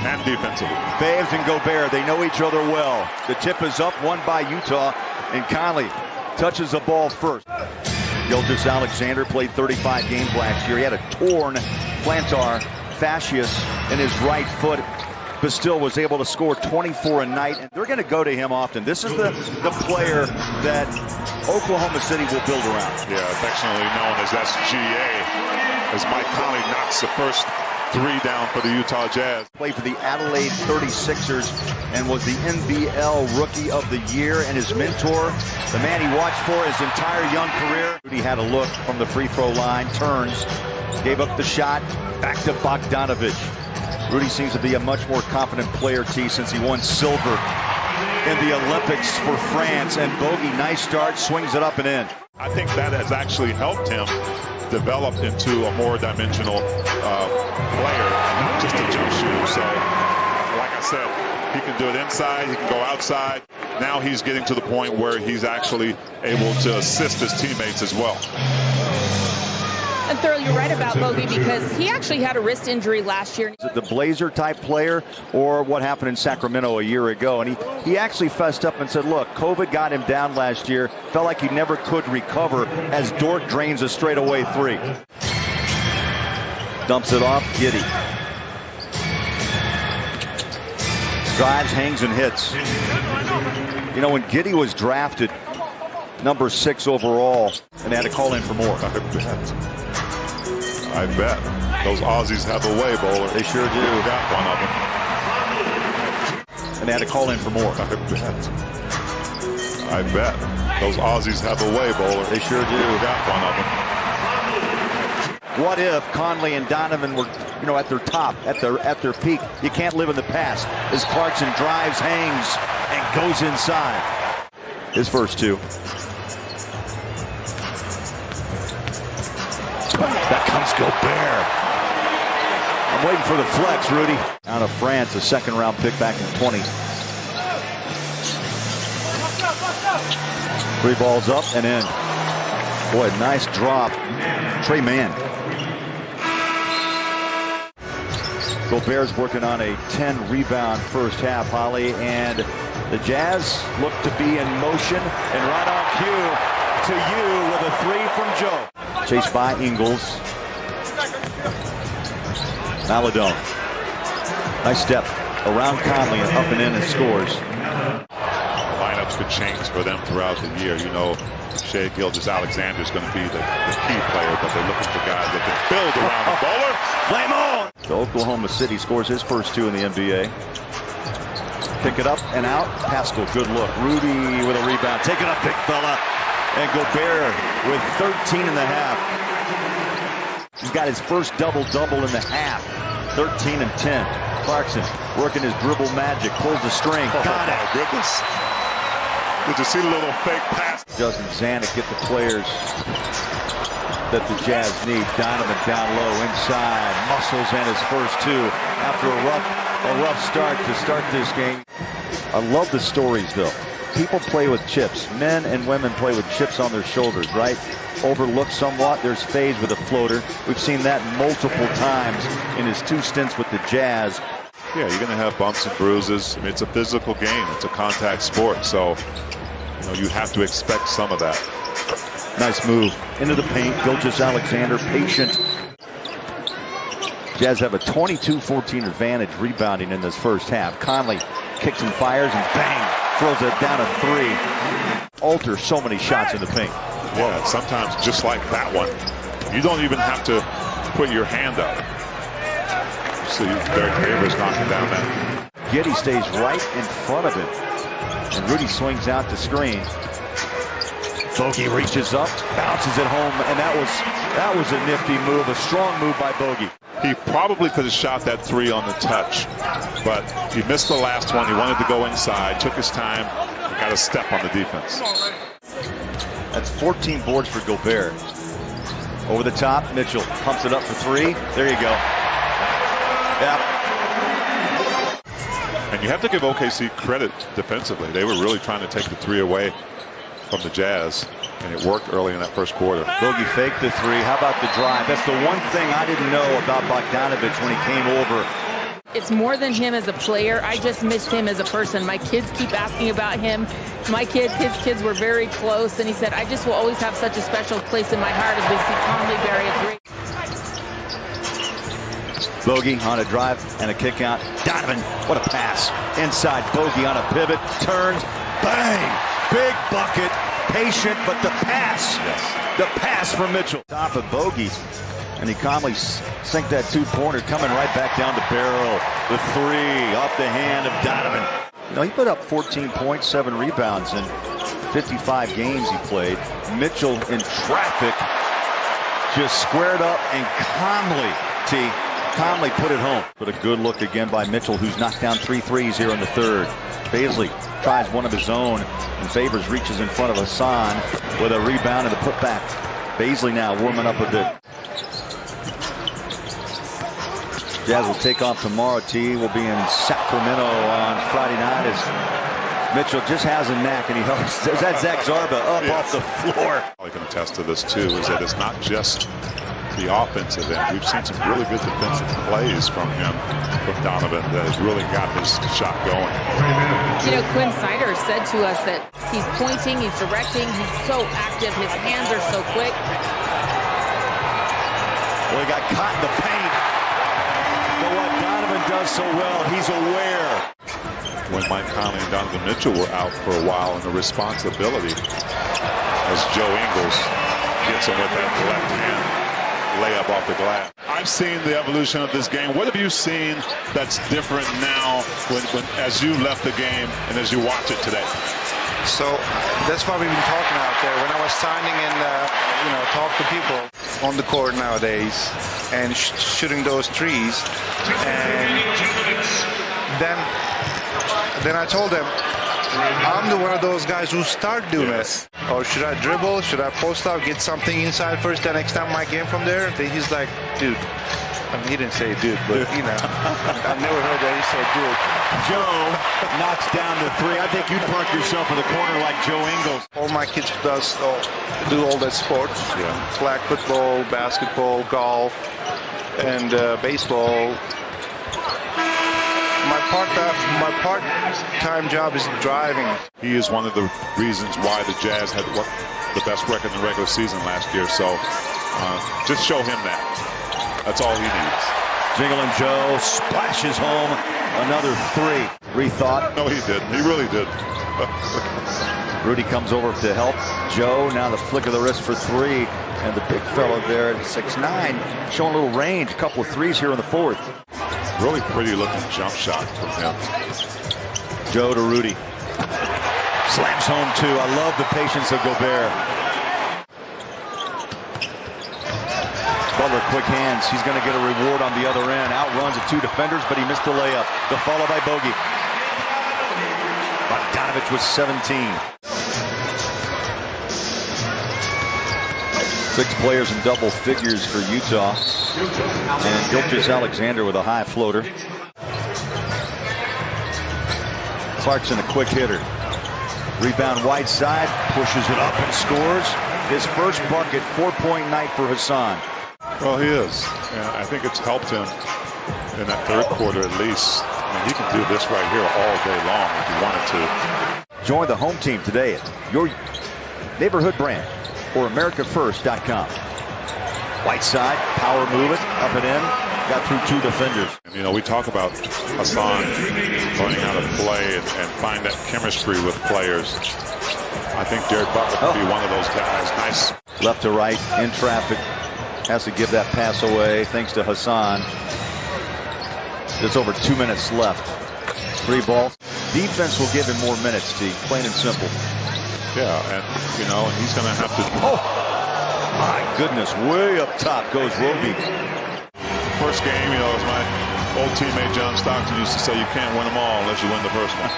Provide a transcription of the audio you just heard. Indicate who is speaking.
Speaker 1: and defensively.
Speaker 2: Faves and Gobert, they know each other well. The tip is up, won by Utah, and Conley touches the ball first. Gilgeous-Alexander played 35 games last year. He had a torn plantar fasciitis in his right foot, but still was able to score 24 a night. And they're going to go to him often. This is the player that Oklahoma City will build around.
Speaker 1: Yeah, affectionately known as SGA, as Mike Conley knocks the first three down for the Utah Jazz.
Speaker 2: Played for the Adelaide 36ers and was the NBL Rookie of the Year, and his mentor, the man he watched for his entire young career. He had a look from the free throw line, turns, gave up the shot, back to Bogdanovic. Rudy seems to be a much more confident player, T, since he won silver in the Olympics for France. And Bogey, nice start, swings it up and in.
Speaker 1: I think that has actually helped him develop into a more dimensional player, not just a jump shooter. So, like I said, he can do it inside, he can go outside. Now he's getting to the point where he's actually able to assist his teammates as well.
Speaker 3: And Thurl, you're right about Bogey, because he actually had a wrist injury last year.
Speaker 2: Is it the Blazer-type player or what happened in Sacramento a year ago? And he actually fessed up and said, look, COVID got him down last year. Felt like he never could recover as Dort drains a straightaway three. Dumps it off, Giddey. Drives, hangs, and hits. You know, when Giddey was drafted number 6 overall, and they had to call in for more.
Speaker 1: I bet. Those Aussies have a way, Bowler.
Speaker 2: They sure do.
Speaker 1: Got one of them.
Speaker 2: And they had to call in for more.
Speaker 1: I bet. Those Aussies have a way, Bowler.
Speaker 2: They sure do.
Speaker 1: Got one of them.
Speaker 2: What if Conley and Donovan were, you know, at their top, at their peak? You can't live in the past. As Clarkson drives, hangs, and goes inside. His first two. That comes Gobert. I'm waiting for the flex, Rudy. Out of France, a second-round pick back in 20. 3 balls up and in. Boy, nice drop. Trey Mann. Gobert's working on a 10-rebound first half, Holly, and the Jazz look to be in motion, and right on cue to you with a 3 from Joe. Chased by Ingles. Maladone. Nice step around Conley and up and in and scores.
Speaker 1: Lineups could change for them throughout the year. You know, Shai Gilgeous-Alexander is going to be the key player, but they're looking for guys that can build around the bowler.
Speaker 2: Flame on! So Oklahoma City scores his first 2 in the NBA. Pick it up and out. Pascal, good look. Rudy with a rebound. Take it up, big fella. And Gobert with 13 and a half. He's got his first double-double in the half. 13 and 10. Clarkson working his dribble magic. Pulls the string. Got it.
Speaker 1: Oh, goodness. Did you see the little fake pass?
Speaker 2: Doesn't Zanuck get the players that the Jazz need? Donovan down low inside. Muscles and his first 2 after a rough start to start this game. I love the stories, though. People play with chips. Men and women play with chips on their shoulders, right? Overlooked somewhat. There's Faze with a floater. We've seen that multiple times in his 2 stints with the Jazz.
Speaker 1: Yeah, you're going to have bumps and bruises. I mean, it's a physical game. It's a contact sport. So, you know, you have to expect some of that.
Speaker 2: Nice move. Into the paint. Gilgeous-Alexander, patient. Jazz have a 22-14 advantage rebounding in this first half. Conley kicks and fires and bang! Throws it down a 3. Alter so many shots in the paint.
Speaker 1: Yeah, sometimes just like that one, you don't even have to put your hand up. See, Derek Favors knocking down that.
Speaker 2: Giddey stays right in front of him. And Rudy swings out to screen. Bogey reaches up, bounces it home, and that was a nifty move, a strong move by Bogey.
Speaker 1: He probably could have shot that 3 on the touch, but he missed the last one. He wanted to go inside, took his time, got a step on the defense.
Speaker 2: That's 14 boards for Gobert. Over the top, Mitchell pumps it up for 3. There you go. Yeah.
Speaker 1: And you have to give OKC credit defensively. They were really trying to take the 3 away from the Jazz, and it worked early in that first quarter.
Speaker 2: Bogey faked the 3. How about the drive? That's the one thing I didn't know about Bogdanovic when he came over.
Speaker 3: It's more than him as a player. I just miss him as a person. My kids keep asking about him. His kids were very close, and he said, I just will always have such a special place in my heart as we see Conley bury a great.
Speaker 2: Bogey on a drive and a kick out. Donovan, what a pass. Inside, Bogey on a pivot, turns, bang! Big bucket, patient, but the pass.
Speaker 1: Yes.
Speaker 2: The pass from Mitchell. Top of Bogey, and he calmly sink that two-pointer, coming right back down to barrel. The three off the hand of Donovan. You know, he put up 14 points, 7 rebounds in 55 games he played. Mitchell in traffic just squared up and calmly put it home. But a good look again by Mitchell, who's knocked down 3 threes here in the third. Baisley tries one of his own, and Favors reaches in front of Hassan with a rebound and a putback. Baisley now warming up a bit. Jazz will take off tomorrow. T will be in Sacramento on Friday night as Mitchell just has a knack, and he helps. That's Zach Zarba up off the floor.
Speaker 1: I can attest to this too, is that it's not just the offensive end. We've seen some really good defensive plays from him, from Donovan, that has really got his shot going.
Speaker 3: You know, Quinn Snyder said to us that he's pointing, he's directing, he's so active, his hands are so quick.
Speaker 2: Well, he got caught in the paint. But what Donovan does so well, he's aware.
Speaker 1: When Mike Conley and Donovan Mitchell were out for a while, and the responsibility as Joe Ingles gets him with that left hand layup off the glass. I've seen the evolution of this game. What have you seen that's different now when as you left the game and as you watch it today?
Speaker 4: So that's what we've been talking out there. When I was signing and talk to people on the court nowadays and shooting those threes, and then I told them, I'm one of those guys who start doing this. Or should I dribble? Should I post out, get something inside first, then extend my game from there? Then he's like, dude. I mean, he didn't say dude, but you know, I've never heard that he said dude.
Speaker 2: Joe knocks down the three. I think you'd park yourself in the corner like Joe Ingles.
Speaker 4: All my kids do all that sports.
Speaker 1: Yeah.
Speaker 4: Flag football, basketball, golf, and baseball. My part-time job is driving.
Speaker 1: He is one of the reasons why the Jazz had the best record in the regular season last year. So just show him that. That's all he needs.
Speaker 2: Jingle and Joe splashes home another three. Rethought.
Speaker 1: No, he didn't. He really did.
Speaker 2: Rudy comes over to help Joe. Now the flick of the wrist for three. And the big fellow there at 6'9", showing a little range. A couple of threes here in the fourth.
Speaker 1: Really pretty looking jump shot from him.
Speaker 2: Joe to Rudy. Slams home two. I love the patience of Gobert. Butler, quick hands. He's going to get a reward on the other end. Outruns the two defenders, but he missed the layup. The follow by Bogey. Bogdanovic with 17. 6 players in double figures for Utah. And Gilgeous-Alexander with a high floater. Clarkson, a quick hitter. Rebound Whiteside, pushes it up and scores. His first bucket, 4-point night for Hassan.
Speaker 1: Well, he is. And I think it's helped him in that third quarter at least. I mean, he can do this right here all day long if he wanted to.
Speaker 2: Join the home team today at your neighborhood brand or AmericaFirst.com. Whiteside, power movement, up and in. Got through 2 defenders.
Speaker 1: And, you know, we talk about Hassan learning how to play and find that chemistry with players. I think Jared Butler could be one of those guys. Nice.
Speaker 2: Left to right, in traffic. Has to give that pass away, thanks to Hassan. There's over 2 minutes left. 3 balls. Defense will give him more minutes, Steve. Plain and simple.
Speaker 1: Yeah, and, you know, he's going to have to...
Speaker 2: Oh, my goodness. Way up top goes Roby.
Speaker 1: First game, you know, as my old teammate John Stockton used to say, you can't win them all unless you win the first one.